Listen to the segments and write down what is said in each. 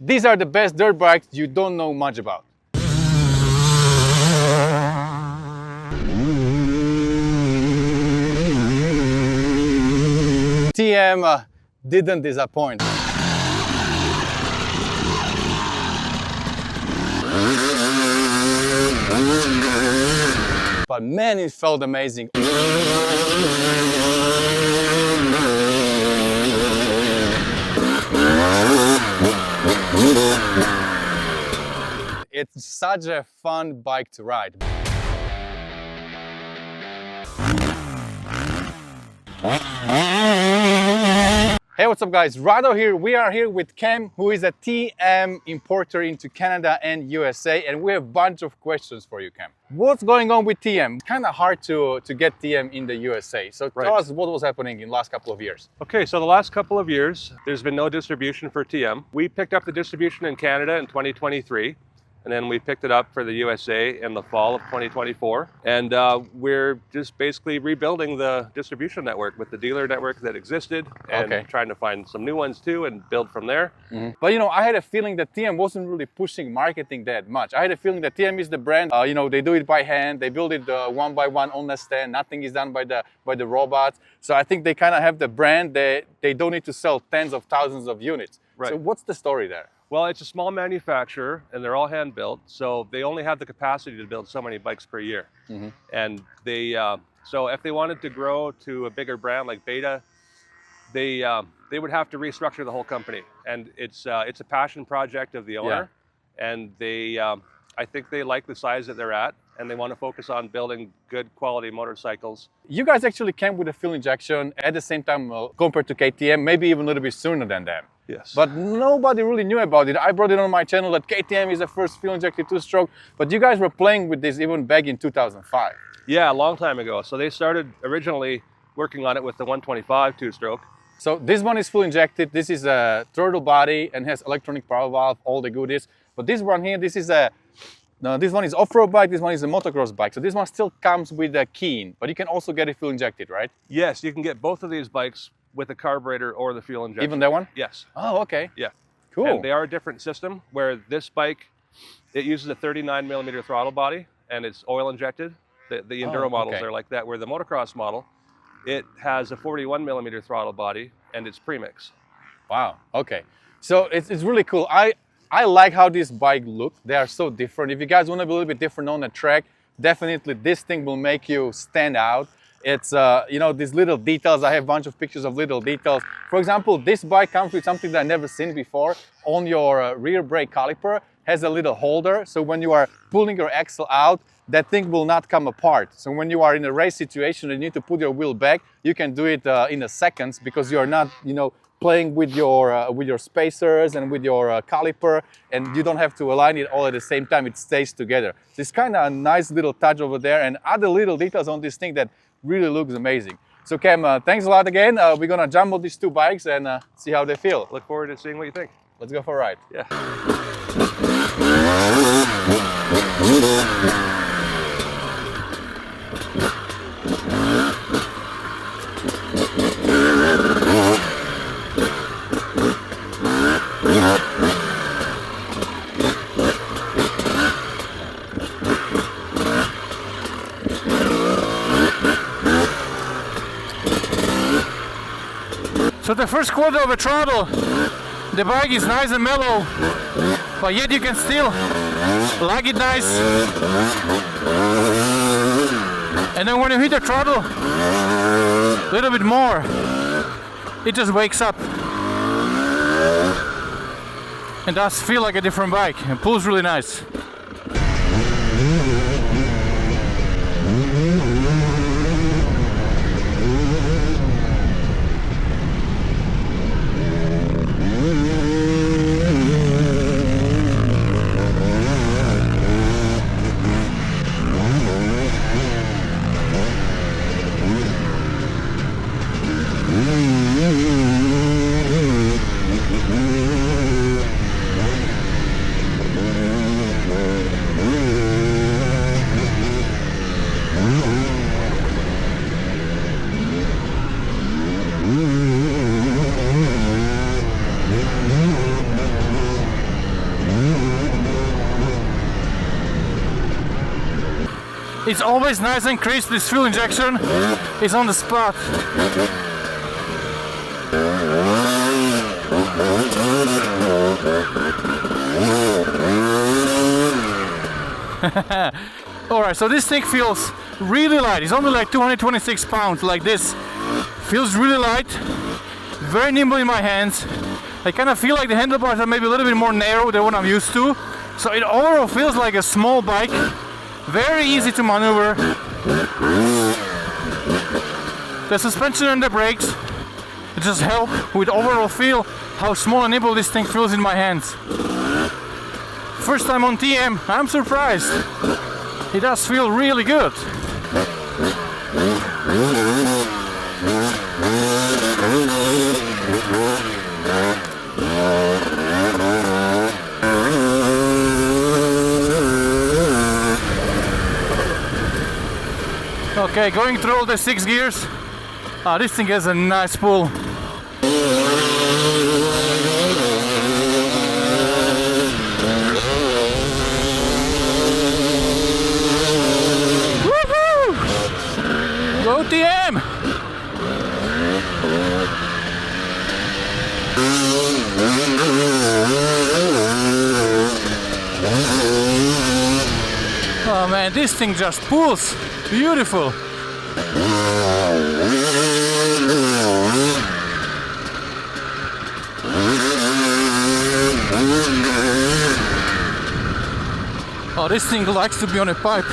These are the best dirt bikes you don't know much about. TM didn't disappoint. But man, it felt amazing. It's such a fun bike to ride. Hey, what's up guys? Rado here. We are here with Cam, who is a TM importer into Canada and USA, and we have a bunch of questions for you, Cam. What's going on with TM? It's kind of hard to get TM in the USA. So tell us what was happening in the last couple of years. Okay, so the last couple of years, there's been no distribution for TM. We picked up the distribution in Canada in 2023. And then we picked it up for the USA in the fall of 2024. And we're just basically rebuilding the distribution network with the dealer network that existed and trying to find some new ones too and build from there. But you know, I had a feeling that TM wasn't really pushing marketing that much. I had a feeling that TM is the brand, you know, they do it by hand, they build it one by one on the stand, nothing is done by the robots. So I think they kind of have the brand, they don't need to sell tens of thousands of units. Right. So what's the story there? Well, it's a small manufacturer and they're all hand built, so they only have the capacity to build so many bikes per year. And they, so if they wanted to grow to a bigger brand like Beta, they would have to restructure the whole company. And it's a passion project of the owner, and they, I think they like the size that they're at, and they want to focus on building good quality motorcycles. You guys actually came with a fuel injection at the same time compared to KTM, maybe even a little bit sooner than them. Yes. But nobody really knew about it. I brought it on my channel that KTM is the first fuel injected two-stroke, but you guys were playing with this even back in 2005. Yeah, a long time ago. So they started originally working on it with the 125 two-stroke. So this one is fuel injected. This is a throttle body and has electronic power valve, all the goodies. But this one here, this is a, no, this one is off-road bike, this one is a motocross bike. So this one still comes with a key, but you can also get it fuel injected, right? Yes, you can get both of these bikes with the carburetor or the fuel injection. Even that one? Yes. Oh, okay. Yeah. Cool. And they are a different system, where this bike, it uses a 39 millimeter throttle body and it's oil injected. The Enduro models are like that, where the motocross model, it has a 41 millimeter throttle body and it's premix. Wow, okay. So it's really cool. I like how this bike looks. They are so different. If you guys want to be a little bit different on the track, definitely this thing will make you stand out. It's, you know, these little details. I have a bunch of pictures of little details. For example, this bike comes with something that I've never seen before. On your rear brake caliper has a little holder. So when you are pulling your axle out, that thing will not come apart. So when you are in a race situation and you need to put your wheel back, you can do it in a seconds, because you are not, you know, playing with your spacers and with your caliper, and you don't have to align it all at the same time. It stays together. So it's kind of a nice little touch over there, and other little details on this thing that really looks amazing. So Cam, thanks a lot again. We're gonna jump these two bikes and see how they feel. Look forward to seeing what you think. Let's go for a ride. Yeah. So the first quarter of a throttle, the bike is nice and mellow, but yet you can still lag it nice. And then when you hit the throttle a little bit more, it just wakes up and does feel like a different bike and pulls really nice. It's always nice and crisp. This fuel injection is on the spot. Alright, so this thing feels really light. It's only like 226 pounds, like this. Feels really light, very nimble in my hands. I kind of feel like the handlebars are maybe a little bit more narrow than what I'm used to. So it overall feels like a small bike. Very easy to maneuver. The suspension and the brakes just help with overall feel how small and nimble this thing feels in my hands. First time on TM, I'm surprised. It does feel really good. Okay, going through all the 6 gears. This thing has a nice pull. Woohoo! Go TM! Oh man, this thing just pulls. Beautiful. Oh, this thing likes to be on a pipe.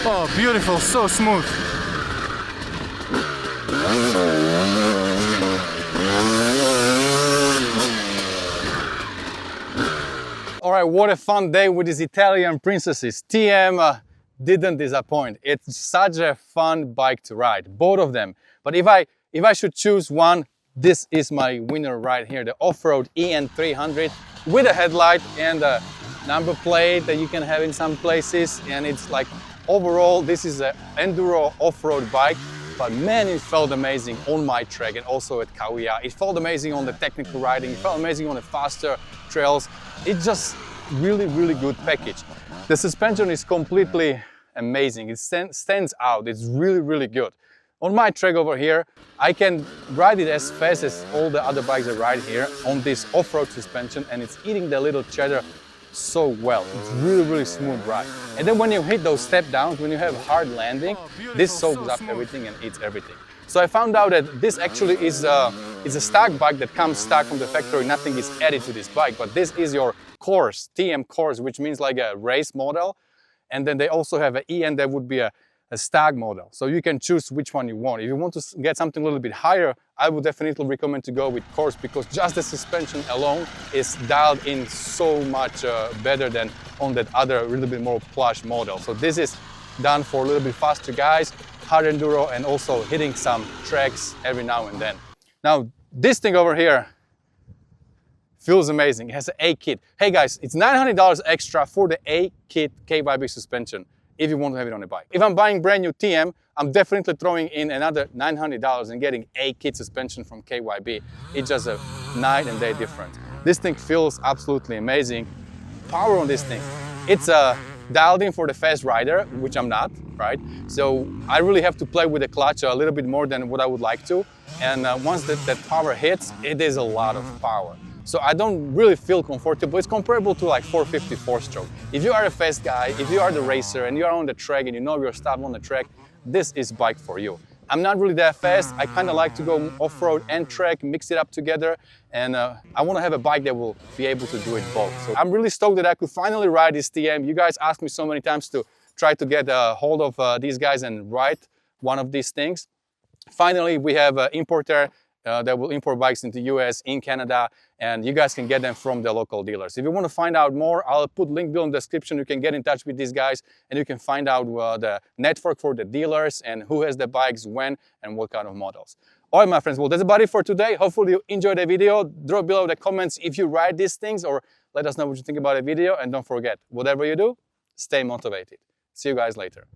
Oh, beautiful, so smooth. All right, what a fun day with these Italian princesses. TM didn't disappoint. It's such a fun bike to ride, both of them. But if I should choose one, this is my winner right here, the off-road EN300 with a headlight and a number plate that you can have in some places. And it's like, overall, this is an enduro off-road bike. But man, it felt amazing on my track and also at Kauia. It felt amazing on the technical riding. It felt amazing on the faster trails. It's just really, really good package. The suspension is completely amazing. It stands out. It's really, really good. On my track over here, I can ride it as fast as all the other bikes I ride here on this off-road suspension, and it's eating the little cheddar so well. It's really, really smooth ride. And then when you hit those step downs, when you have hard landing, this soaks up everything and eats everything. So I found out that this actually is a stock bike that comes stock from the factory. Nothing is added to this bike, but this is your course, TM course, which means like a race model. And then they also have an EN that would be a stag model. So you can choose which one you want. If you want to get something a little bit higher, I would definitely recommend to go with course, because just the suspension alone is dialed in so much better than on that other a little bit more plush model. So this is done for a little bit faster guys, hard enduro, and also hitting some tracks every now and then. Now this thing over here feels amazing. It has an A-kit. Hey guys, it's $900 extra for the A-kit KYB suspension if you want to have it on a bike. If I'm buying brand new TM, I'm definitely throwing in another $900 and getting A-kit suspension from KYB. It's just a night and day difference. This thing feels absolutely amazing. Power on this thing. It's dialed in for the fast rider, which I'm not, right? So I really have to play with the clutch a little bit more than what I would like to. And once that power hits, it is a lot of power. So I don't really feel comfortable. It's comparable to like 450 four-stroke. If you are a fast guy, if you are the racer and you are on the track and you know your stuff on the track, this is bike for you. I'm not really that fast. I kind of like to go off-road and track, mix it up together. And I want to have a bike that will be able to do it both. So I'm really stoked that I could finally ride this TM. You guys asked me so many times to try to get a hold of these guys and ride one of these things. Finally, we have an importer that will import bikes into US, in Canada, and you guys can get them from the local dealers. If you want to find out more, I'll put link below in the description. You can get in touch with these guys and you can find out the network for the dealers and who has the bikes, when, and what kind of models. All right, my friends, well, that's about it for today. Hopefully you enjoyed the video. Drop below the comments if you ride these things, or let us know what you think about the video. And don't forget, whatever you do, stay motivated. See you guys later.